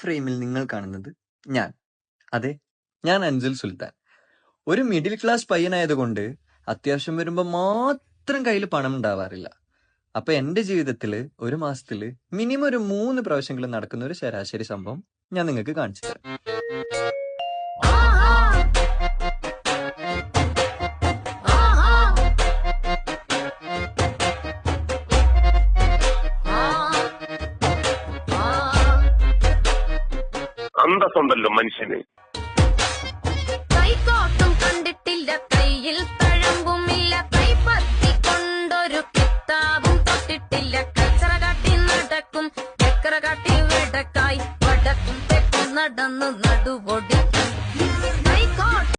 ഫ്രെയിമിൽ നിങ്ങൾ കാണുന്നത് ഞാൻ. അതെ, ഞാൻ അൻസുൽ സുൽത്താൻ. ഒരു മിഡിൽ ക്ലാസ് പയ്യനായതുകൊണ്ട് അത്യാവശ്യം വരുമ്പോ മാത്രം കയ്യിൽ പണം ഉണ്ടാവാറില്ല. അപ്പൊ എന്റെ ജീവിതത്തില് ഒരു മാസത്തില് മിനിമം ഒരു 3 പ്രാവശ്യങ്ങളും നടക്കുന്ന ഒരു ശരാശരി സംഭവം ഞാൻ നിങ്ങൾക്ക് കാണിച്ചു തരാം. അന്തസ്സുണ്ടല്ലോ മനുഷ്യന്.